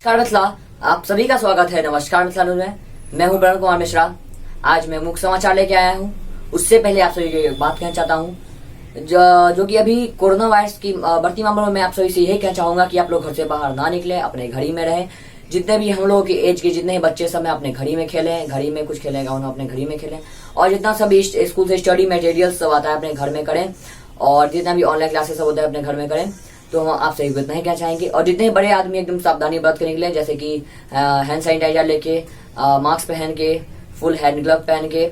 नमस्कार मित्रा, आप सभी का स्वागत है नमस्कार मित्रों में। मैं हूं वरुण कुमार मिश्रा। आज मैं मुख्य समाचार लेके आया हूं। उससे पहले आप सभी को बात कहना चाहता हूं जो कि अभी कोरोना वायरस की बढ़ती मामलों में आप सभी से यही कहना चाहूंगा कि आप लोग घर से बाहर ना निकले, अपने घर ही में रहें। जितने भी हम लोगों की एज के जितने बच्चे सब हैं अपने घर ही में खेलें, घर ही में कुछ खेलेगा उन्हें अपने घर ही में खेलें। और जितना सभी स्कूल से स्टडी मटेरियल सब आता है अपने घर में करें, और जितना भी ऑनलाइन क्लासेस सब होता है अपने घर में करें। तो हम आपसे इतना ही कहना चाहेंगे। और जितने बड़े आदमी एकदम सावधानी बरत के निकले, जैसे कि हैंड सैनिटाइजर लेके, मास्क पहन के, फुल हैंड ग्लव पहन के,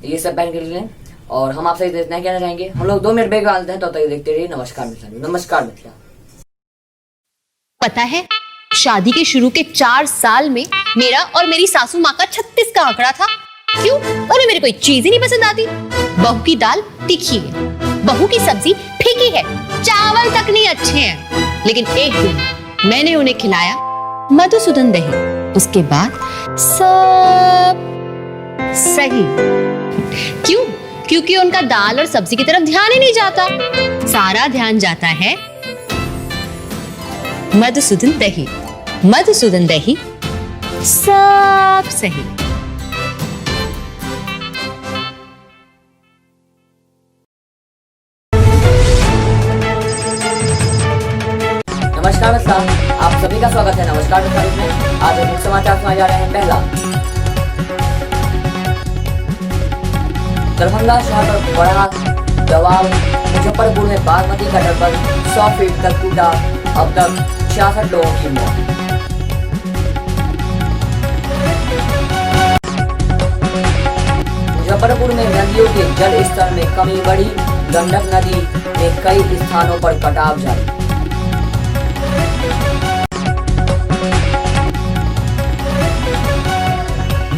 ये सब पहन के निकलें। और हम आपसे इतना ही कहना चाहेंगे। हम लोग 2 मिनट ब्रेक डालते हैं, तो तक देखते रहिए नमस्कार मित्रा। नमस्कार मित्रा। पता है, शादी के शुरू के 4 साल में मेरा और मेरी सासू माँ का 36 का आंकड़ा था। क्यों? अरे मेरे कोई चीज ही नहीं पसंद आती। बहू की दाल तीखी है, बहू की सब्जी फीकी है, चावल तक नहीं अच्छे हैं। लेकिन एक दिन मैंने उन्हें खिलाया मधुसूदन दही, उसके बाद सब सही। क्यों? क्योंकि उनका दाल और सब्जी की तरफ ध्यान ही नहीं जाता, सारा ध्यान जाता है मधुसूदन दही। मधुसूदन दही, सब सही। नमस्कार मित्रा, आप सभी का स्वागत है नमस्कार मित्रा में। आज मुख्य समाचार सुनाए जा रहे हैं। पहला, दरभंगा शहर पर बढ़ा दबाव। मुजफ्फरपुर में बागमती का तटबंध 100 फीट तक टूटा। अब तक 66 लोगों की मौत। मुजफ्फरपुर में नदियों के जल स्तर में कमी बढ़ी। गंडक नदी में कई स्थानों पर कटाव जारी।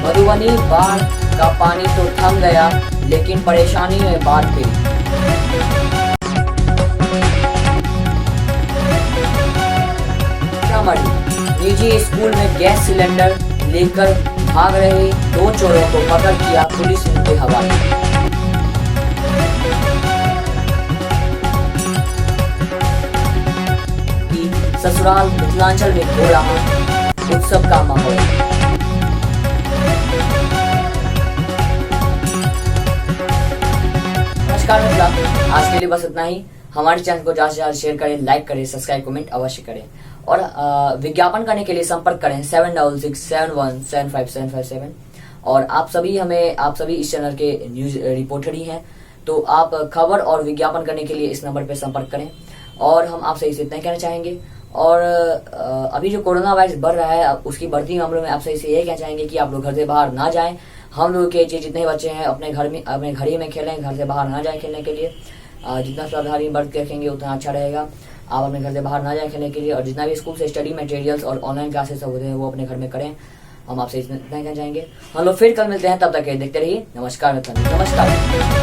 मधुबनी बाढ़ का पानी तो थम गया, लेकिन परेशानी में बाढ़ फिर। निजी स्कूल में गैस सिलेंडर लेकर भाग रहे 2 चोरों को पकड़ किया पुलिस उनके हवाले। ससुराल मिथिलांचल में हो रहा उत्सव का माहौल। नमस्कार मित्रा, आज के लिए बस इतना ही। हमारे चैनल को ज्यादा से ज्यादा शेयर करें, लाइक करें, सब्सक्राइब, कमेंट अवश्य करें। और विज्ञापन करने के लिए संपर्क करें 7667175757। और आप सभी इस चैनल के न्यूज रिपोर्टर ही हैं, तो आप खबर और विज्ञापन करने के लिए इस नंबर पर संपर्क करें। और हम आपसे इसे इतना ही कहना चाहेंगे। और अभी जो कोरोना वायरस बढ़ रहा है, उसकी बढ़ती मामलों में आपसे इसे यही कहना चाहेंगे कि आप लोग घर से बाहर ना जाएं। हम लोग के जितने बच्चे हैं अपने घर ही में खेलें, घर से बाहर ना जाएं खेलने के लिए। जितना सावधानी बरत के रखेंगे उतना अच्छा रहेगा। आप अपने घर से बाहर ना जाएं खेलने के लिए। और जितना भी स्कूल से स्टडी मटेरियल्स और ऑनलाइन क्लासेस होते हैं वो अपने घर में करें। हम आपसे इतना कहना चाहेंगे। हम लोग फिर कल मिलते हैं, तब तक देखते रहिए नमस्कार मित्रों। नमस्कार।